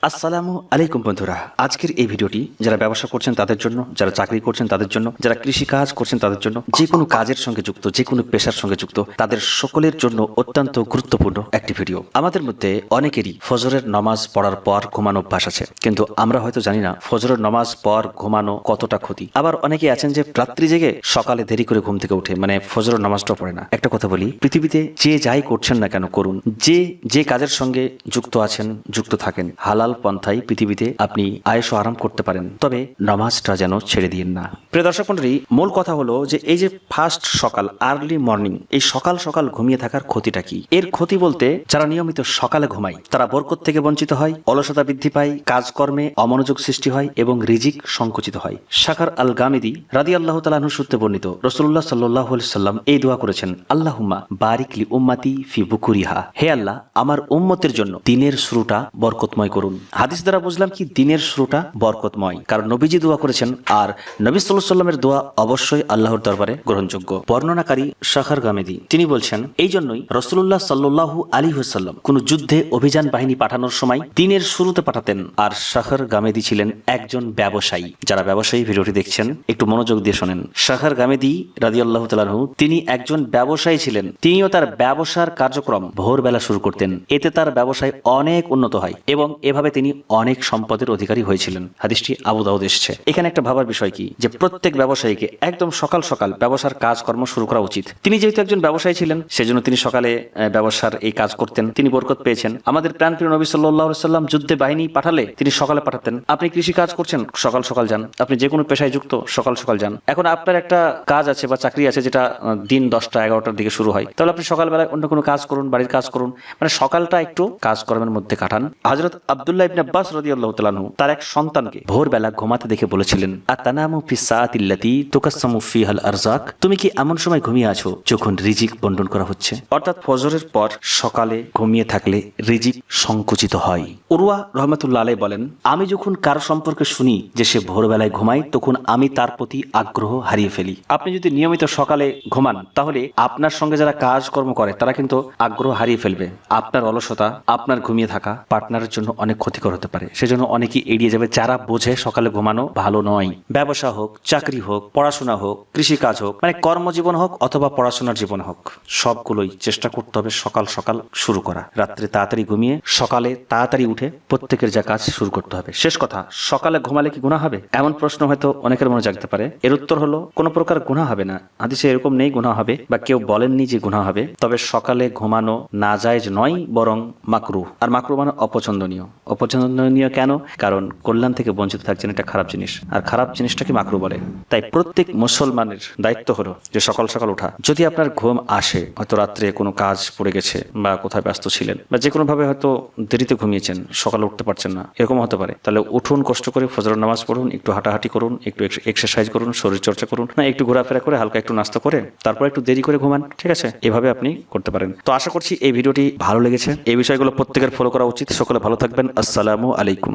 আসসালামু আলাইকুম বন্ধুরা, আজকের এই ভিডিওটি যারা ব্যবসা করছেন তাদের জন্য, যারা চাকরি করছেন তাদের জন্য, যারা কৃষি কাজ করছেন তাদের জন্য, যে কোনো কাজের সঙ্গে যুক্ত, যে কোনো পেশার সঙ্গে যুক্ত তাদের সকলের জন্য অত্যন্ত গুরুত্বপূর্ণ একটি ভিডিও। আমাদের মধ্যে অনেকেরই ফজরের নামাজ পড়ার পর ঘুমানো অভ্যাস আছে, কিন্তু আমরা হয়তো জানি না ফজরের নামাজ পর ঘুমানো কতটা ক্ষতি। আবার অনেকে আছেন যে রাত্রি জেগে সকালে দেরি করে ঘুম থেকে উঠে, মানে ফজরের নামাজটা পড়ে না। একটা কথা বলি, পৃথিবীতে যে যাই করছেন না কেন করুন, যে কাজের সঙ্গে যুক্ত আছেন, যুক্ত থাকেন, হালাল পন্থায় পৃথিবীতে আপনি আয়েশ আরাম করতে পারেন, তবে নামাজটা যেন ছেড়ে দিন না। প্রিয় দর্শক মণ্ডলী, মূল কথা হলো যে এই যে ফার্স্ট সকাল, আর্লি মর্নিং, এই সকাল সকাল ঘুমিয়ে থাকার ক্ষতিটা কি? এর ক্ষতি বলতে, যারা নিয়মিত সকালে ঘুমায় তারা বরকত থেকে বঞ্চিত হয়, অলসতা বৃদ্ধি পায়, কাজকর্মে অমনোযোগ সৃষ্টি হয় এবং রিজিক সংকুচিত হয়। শাখার আল গামিদি রাদিয়াল্লাহু তাআলা আনহু সূত্রে বর্ণিত, রাসূলুল্লাহ সাল্লাল্লাহু আলাইহি সাল্লাম এই দোয়া করেছেন, আল্লাহুম্মা বারিক লি উম্মতি ফি বুকুরিহা, হে আল্লাহ আমার উম্মতের জন্য দিনের শুরুটা বরকতময় করুন। হাদিস দ্বারা বুঝলাম কি দিনের শুরুটা বরকতময়, কারণ নবীজি দোয়া করেছেন, আর নবী সাল্লাল্লাহু আলাইহি সাল্লামের দোয়া অবশ্যই আল্লাহর দরবারে গ্রহণযোগ্য। বর্ণনাকারী শাখার গামেদি তিনি বলছেন, এই জন্যই রাসূলুল্লাহ সাল্লাল্লাহু আলাইহি ওয়াসাল্লাম কোন যুদ্ধে অভিযান বাহিনী পাঠানোর সময় দিনের শুরুতে পাঠাতেন। আর শাখার গামেদি ছিলেন একজন ব্যবসায়ী। যারা ব্যবসায়ী ভিডিওটি দেখছেন একটু মনোযোগ দিয়ে শোনেন। শাখার গামেদি রাদিয়াল্লাহু তাআলা আনহু তিনি একজন ব্যবসায়ী ছিলেন। তিনিও তার ব্যবসার কার্যক্রম ভোরবেলা শুরু করতেন, এতে তার ব্যবসায় অনেক উন্নত হয় এবং এভাবে তিনি অনেক সম্পদের অধিকারী হয়েছিলেন। হাদিসটি আবু দাউদ এসেছে। এখানে একটা ভাবার বিষয় কি, যে প্রত্যেক ব্যবসায়ীকে একদম সকাল সকাল ব্যবসার কাজকর্ম শুরু করা উচিত। তিনি যেহেতু একজন ব্যবসায়ী ছিলেন, সেজন্য তিনি সকালে ব্যবসার এই কাজ করতেন, তিনি বরকত পেয়েছেন। আমাদের প্রাণপ্রিয় নবী সাল্লাল্লাহু আলাইহি সাল্লাম যুদ্ধে বাহিনী পাঠালে তিনি সকালে পাঠাতেন। আপনি কৃষি কাজ করছেন, সকাল সকাল যান। আপনি যে কোনো পেশায় যুক্ত, সকাল সকাল যান। এখন আপনার একটা কাজ আছে বা চাকরি আছে যেটা দিন 10টা 11টার দিকে শুরু হয়, তাহলে আপনি সকালবেলায় অন্য কোনো কাজ করুন, বাড়ির কাজ করুন, মানে সকালটা একটু কাজকর্মের মধ্যে কাটান। হযরত আব্দুল্লাহ ইবনে আব্বাস রাদিয়াল্লাহু তাআলা আনহু তার এক সন্তানকে ভোরবেলা ঘুমাতে দেখে বলেছিলেন, আতানামু ফিস সাআতিল্লাতী তুকাসসামু ফিহাল আরযাক, তুমি কি এমন সময় ঘুমিয়ে আছো যখন রিজিক বণ্টন করা হচ্ছে? অর্থাৎ ফজরের পর সকালে ঘুমিয়ে থাকলে রিজিক সংকুচিত হয়। উরওয়া রাহমাতুল্লাহ আলাইহি বলেন, আমি যখন কারো সম্পর্কে শুনি যে সে ভোরবেলায় ঘুমায়, তখন আমি তার প্রতি আগ্রহ হারিয়ে ফেলি। আপনি যদি নিয়মিত সকালে ঘুমান, তাহলে আপনার সঙ্গে যারা কাজকর্ম করে তারা কিন্তু আগ্রহ হারিয়ে ফেলবে। আপনার অলসতা, আপনার ঘুমিয়ে থাকা পার্টনারের জন্য অনেক ক্ষতিকর হতে পারে। সেজন্য অনেকেই এড়িয়ে যাবে, যারা বোঝে সকালে ঘুমানো ভালো নয়। ব্যবসা হোক, চাকরি হোক, পড়াশোনা হোক, কৃষি কাজ হোক, মানে কর্মজীবন হোক অথবা পড়াশোনার জীবন হোক, সবগুলোই চেষ্টা করতে হবে সকাল সকাল শুরু করা। রাত্রে তাড়াতাড়ি ঘুমিয়ে সকালে তাড়াতাড়ি উঠে প্রত্যেকের যা কাজ শুরু করতে হবে। শেষ কথা, সকালে ঘুমালে কি গুনাহ হবে? এমন প্রশ্ন হয়তো অনেকের মনে জাগতে পারে। এর উত্তর হলো, কোনো প্রকার গুনাহ হবে না। হাদিসে এরকম নেই গুনাহ হবে, বা কেউ বলেননি যে গুনাহ হবে। তবে সকালে ঘুমানো নাজায়েজ নয়, বরং মাকরুহ। আর মাকরুহ মানে অপছন্দনীয়। অপছন্দনীয় কেন? কারণ কল্যাণ থেকে বঞ্চিত থাকছেন, এটা খারাপ জিনিস, আর খারাপ জিনিসটাকে মাকরুহ বলে। তাই প্রত্যেক মুসলমানের দায়িত্ব হলো যে সকাল সকাল ওঠা। যদি আপনার ঘুম আসে, হয়তো রাত্রে কোনো কাজ পড়ে গেছে বা কোথায় ব্যস্ত ছিলেন, বা যে কোনো ভাবে হয়তো দেরিতে ঘুমিয়েছেন, সকালে উঠতে পারছেন না, এরকম হতে পারে, তাহলে উঠুন, কষ্ট করে ফজরের নামাজ পড়ুন, একটু হাঁটাহাঁটি করুন, একটু এক্সারসাইজ করুন, শরীর চর্চা করুন, না একটু ঘোরাফেরা করে হালকা একটু নাস্তা করে তারপর একটু দেরি করে ঘুমান। ঠিক আছে, এভাবে আপনি করতে পারেন। তো আশা করছি এই ভিডিওটি ভালো লেগেছে। এই বিষয়গুলো প্রত্যেকের ফলো করা উচিত। সকলে ভালো থাকবেন। আসসালামু আলাইকুম।